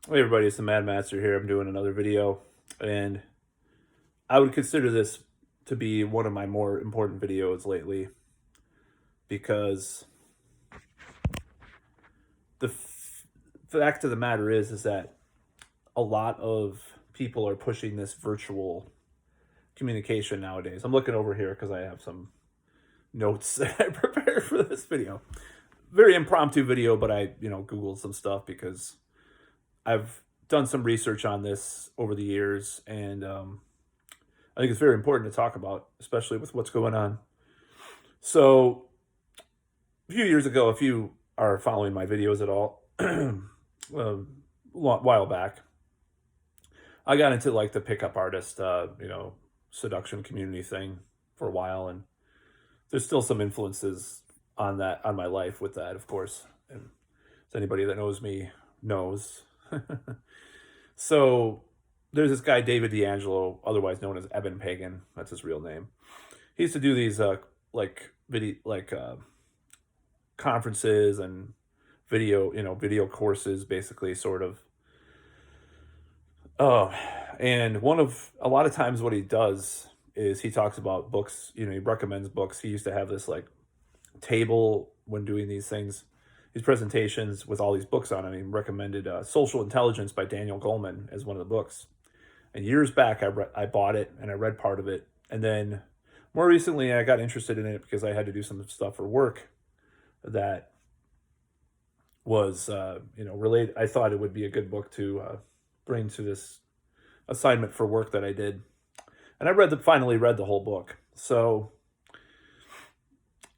Hey everybody, it's the Mad Master here. I'm doing another video, and I would consider this to be one of my more important videos lately because fact of the matter is that a lot of people are pushing this virtual communication nowadays. I'm looking over here because I have some notes that I prepared for this video. Very impromptu video, but I Googled some stuff because I've done some research on this over the years, and I think it's very important to talk about, especially with what's going on. So, a few years ago, if you are following my videos at all, a while back, I got into like the pickup artist, seduction community thing for a while, and there's still some influences on my life with that, of course. And as anybody that knows me knows. So there's this guy David D'Angelo, otherwise known as Eben Pagan. That's his real name. He used to do these conferences and video courses, basically, sort of. Oh, and a lot of times what he does is he talks about books. He recommends books. He used to have this like table when doing these things, these presentations with all these books on it. He recommended Social Intelligence by Daniel Goleman as one of the books. And years back, I bought it and I read part of it. And then more recently, I got interested in it because I had to do some stuff for work that was, related. I thought it would be a good book to bring to this assignment for work that I did. And finally read the whole book. So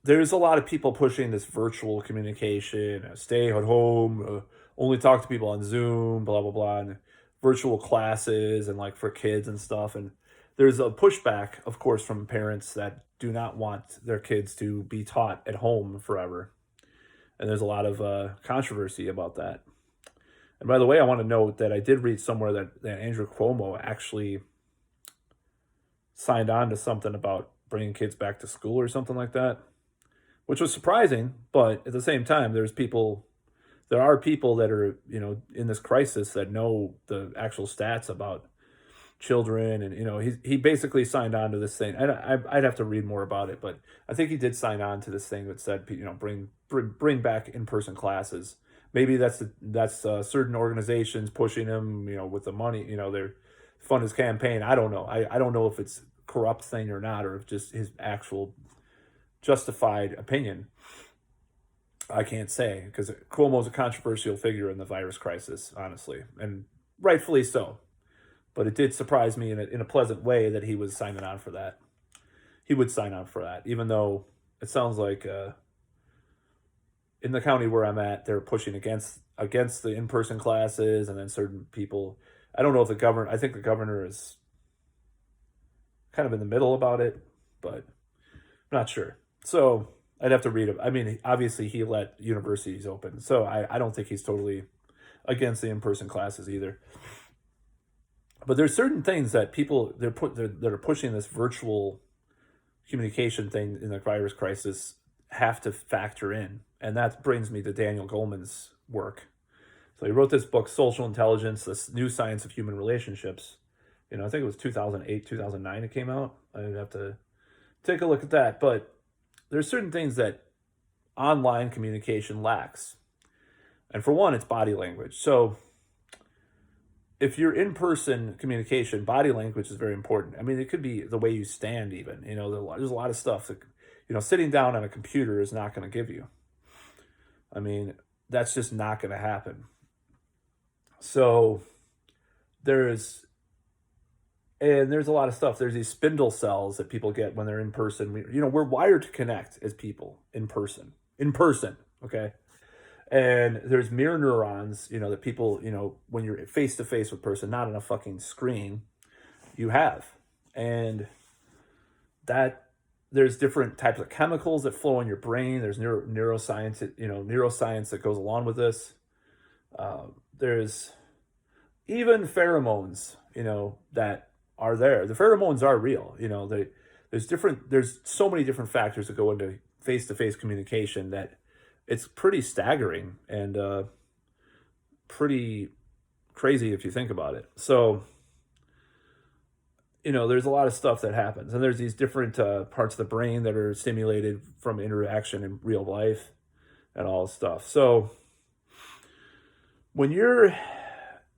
there's a lot of people pushing this virtual communication, stay at home, only talk to people on Zoom, blah, blah, blah, and virtual classes and like for kids and stuff. And there's a pushback, of course, from parents that do not want their kids to be taught at home forever. And there's a lot of controversy about that. And by the way, I want to note that I did read somewhere that Andrew Cuomo actually signed on to something about bringing kids back to school or something like that, which was surprising. But at the same time, there are people that are, in this crisis that know the actual stats about children. And, he basically signed on to this thing. I'd have to read more about it, but I think he did sign on to this thing that said, bring back in-person classes. Maybe that's certain organizations pushing him, with the money, they're fund his campaign. I don't know. I don't know if it's a corrupt thing or not, or if just his actual justified opinion. I can't say, because Cuomo's a controversial figure in the virus crisis, honestly, and rightfully so. But it did surprise me in a pleasant way that he was signing on for that. He would sign on for that, even though it sounds like in the county where I'm at, they're pushing against the in-person classes, and then certain people. I don't know if the governor. I think the governor is kind of in the middle about it, but I'm not sure. So I'd have to read it. I mean, obviously he let universities open, so I don't think he's totally against the in-person classes either. But there's certain things that people that are pushing this virtual communication thing in the virus crisis have to factor in, and that brings me to Daniel Goleman's work. So he wrote this book, Social Intelligence: The New Science of Human Relationships. I think it was 2008, 2009 it came out. I'd have to take a look at that, but there's certain things that online communication lacks. And for one, it's body language. So if you're in-person communication, body language is very important. I mean, it could be the way you stand even. There's a lot of stuff that, sitting down on a computer is not going to give you. I mean, that's just not going to happen. So there's a lot of stuff. There's these spindle cells that people get when they're in person. We're wired to connect as people in person, okay? And there's mirror neurons, that people, when you're face to face with a person, not on a fucking screen, you have. And that there's different types of chemicals that flow in your brain. There's neuroscience that goes along with this. There's even pheromones, that are there. The pheromones are real. There's so many different factors that go into face-to-face communication that it's pretty staggering and pretty crazy if you think about it. So, there's a lot of stuff that happens, and there's these different parts of the brain that are stimulated from interaction in real life and all this stuff. So, when you're,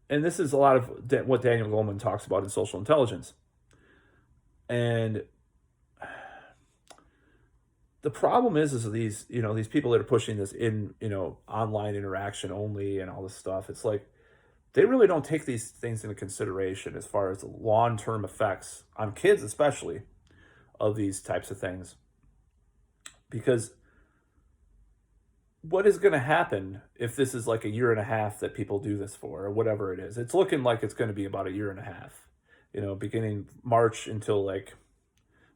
and this is a lot of what Daniel Goleman talks about in social intelligence, and the problem is these these people that are pushing this in online interaction only and all this stuff. It's like they really don't take these things into consideration as far as the long-term effects on kids, especially, of these types of things. Because what is going to happen if this is like a year and a half that people do this for, or whatever it is? It's looking like it's going to be about a year and a half, beginning March until like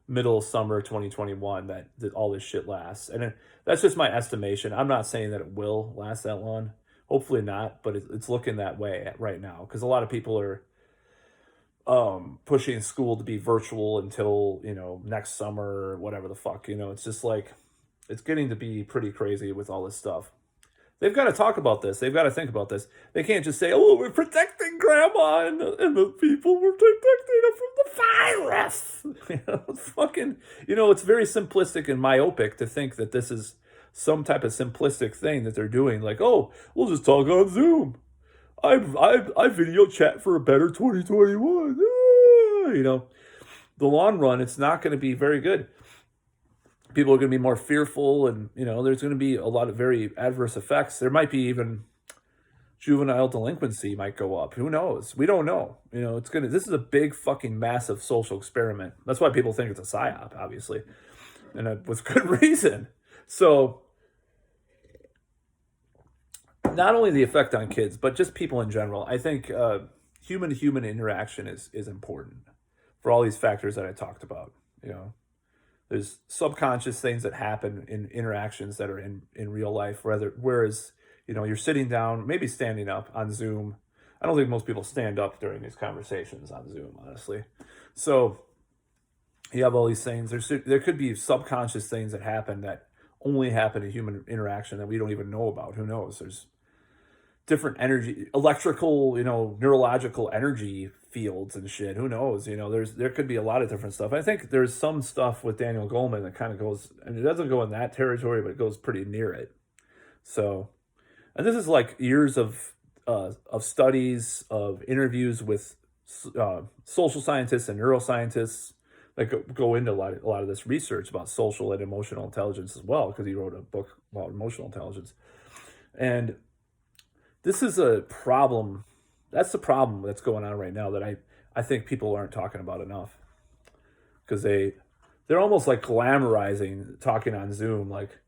middle of summer 2021 that all this shit lasts. And that's just my estimation. I'm not saying that it will last that long. Hopefully not, but it's looking that way right now because a lot of people are pushing school to be virtual until next summer or whatever the fuck. It's just like it's getting to be pretty crazy with all this stuff. They've got to talk about this. They've got to think about this. They can't just say, "Oh, we're protecting grandma and the people. We're protecting them from the virus." It's fucking. It's very simplistic and myopic to think that this is some type of simplistic thing that they're doing. Like, "Oh, we'll just talk on Zoom. I video chat for a better 2021." The long run, it's not going to be very good. People are going to be more fearful, and there's going to be a lot of very adverse effects. There might be even juvenile delinquency might go up. Who knows? We don't know. This is a big fucking massive social experiment. That's why people think it's a psyop, obviously, and with good reason. So not only the effect on kids, but just people in general. I think human-to-human interaction is important for all these factors that I talked about. There's subconscious things that happen in interactions that are in real life, whereas you're sitting down, maybe standing up on Zoom. I don't think most people stand up during these conversations on Zoom, honestly. So you have all these things. There could be subconscious things that happen that only happen in human interaction that we don't even know about. Who knows? There's different energy, electrical, neurological energy fields and shit. Who knows? There could be a lot of different stuff. I think there's some stuff with Daniel Goldman that kind of goes, and it doesn't go in that territory, but it goes pretty near it. So, and this is like years of studies, of interviews with social scientists and neuroscientists that go into a lot of this research about social and emotional intelligence as well, because he wrote a book about emotional intelligence. And this is a problem. That's the problem that's going on right now that I think people aren't talking about enough, because they're almost like glamorizing talking on Zoom, like,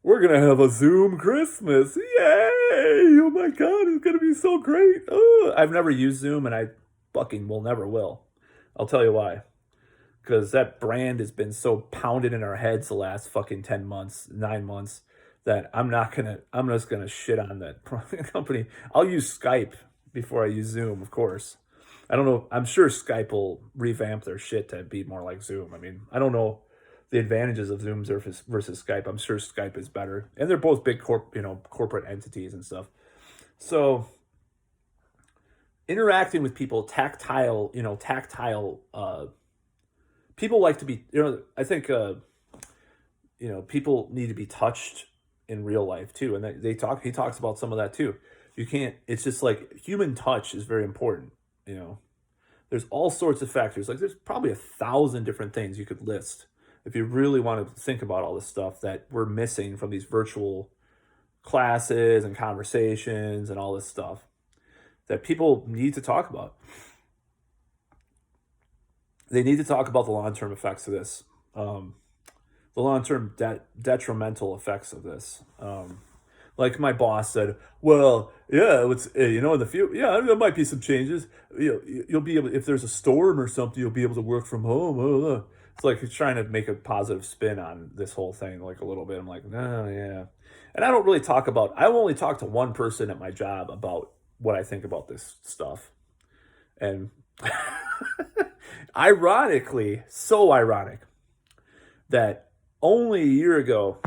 we're going to have a Zoom Christmas. Yay! Oh my God, it's going to be so great. Oh, I've never used Zoom, and I fucking never will. I'll tell you why. Because that brand has been so pounded in our heads the last fucking 10 months, 9 months, that I'm just going to shit on that company. I'll use Skype before I use Zoom, of course. I don't know. I'm sure Skype will revamp their shit to be more like Zoom. I mean, I don't know the advantages of Zoom versus Skype. I'm sure Skype is better, and they're both big corporate entities and stuff. So interacting with people, tactile. People like to be. I think people need to be touched in real life too, and he talks about some of that too. You can't. It's just like human touch is very important. There's all sorts of factors. Like there's probably 1,000 different things you could list if you really want to think about all this stuff that we're missing from these virtual classes and conversations and all this stuff that people need to talk about. They need to talk about the long-term effects of this, the long-term detrimental effects of this. Like my boss said, well, yeah, it's in the future, yeah, there might be some changes. You'll be able, if there's a storm or something, you'll be able to work from home. It's like he's trying to make a positive spin on this whole thing, like a little bit. I'm like, no, yeah. And I don't really I only talk to one person at my job about what I think about this stuff. And ironically, so ironic, that only a year ago,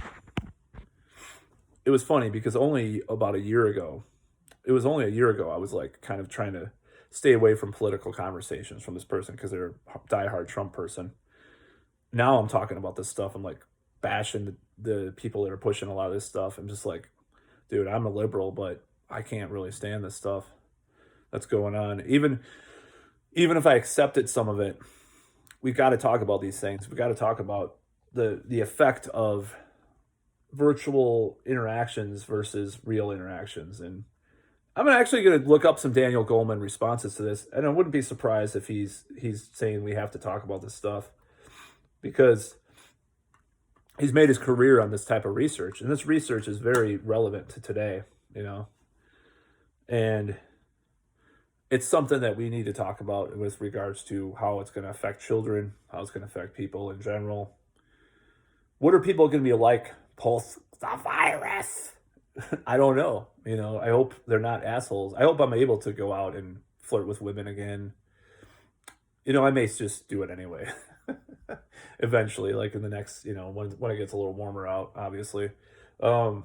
it was funny because only about a year ago, it was only a year ago I was like kind of trying to stay away from political conversations from this person because they're a diehard Trump person. Now I'm talking about this stuff. I'm like bashing the people that are pushing a lot of this stuff. I'm just like, dude, I'm a liberal, but I can't really stand this stuff that's going on. Even if I accepted some of it, we got to talk about these things. We got to talk about the effect of virtual interactions versus real interactions. And I'm actually going to look up some Daniel Goleman responses to this, and I wouldn't be surprised if he's saying we have to talk about this stuff because he's made his career on this type of research, and this research is very relevant to today, you know, and it's something that we need to talk about with regards to how it's going to affect children, how it's going to affect people in general. What are people going to be like post the virus? I don't know. You know, I hope they're not assholes. I hope I'm able to go out and flirt with women again. You know, I may just do it anyway. Eventually, like in the next, you know, when it gets a little warmer out, obviously. I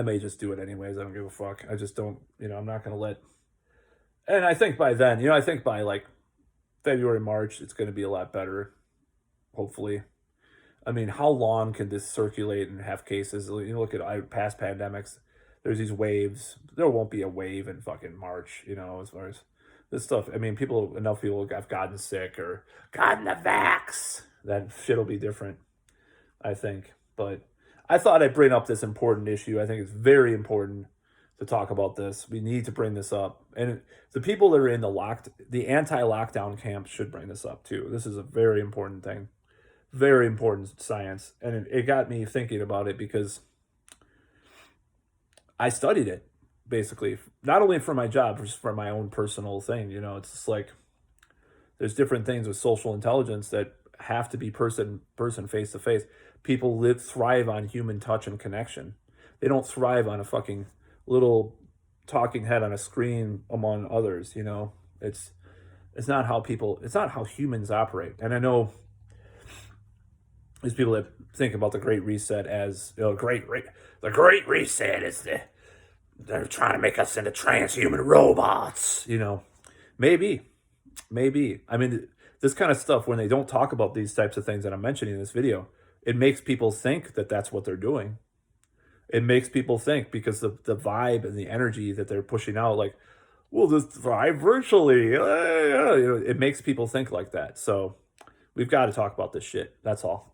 may just do it anyways. I don't give a fuck. I just don't, you know, I'm not going to let. And I think by then, you know, I think by like February, March, it's going to be a lot better, hopefully. I mean, how long can this circulate and have cases? You look at past pandemics, there's these waves. There won't be a wave in fucking March, you know, as far as this stuff. I mean, enough people have gotten sick or gotten the vax. That shit will be different, I think. But I thought I'd bring up this important issue. I think it's very important to talk about this. We need to bring this up. And the people that are in the anti-lockdown camp should bring this up too. This is a very important thing. Very important science. And it got me thinking about it because I studied it, basically. Not only for my job, but just for my own personal thing. You know, it's just like there's different things with social intelligence that have to be person face to face. People thrive on human touch and connection. They don't thrive on a fucking little talking head on a screen among others, you know. It's not how humans operate. And I know there's people that think about the Great Reset as, you know, the Great Reset is they're trying to make us into transhuman robots, you know. Maybe. I mean, this kind of stuff, when they don't talk about these types of things that I'm mentioning in this video, it makes people think that that's what they're doing. It makes people think because the vibe and the energy that they're pushing out, like, well, this vibe virtually, you know, it makes people think like that. So we've got to talk about this shit. That's all.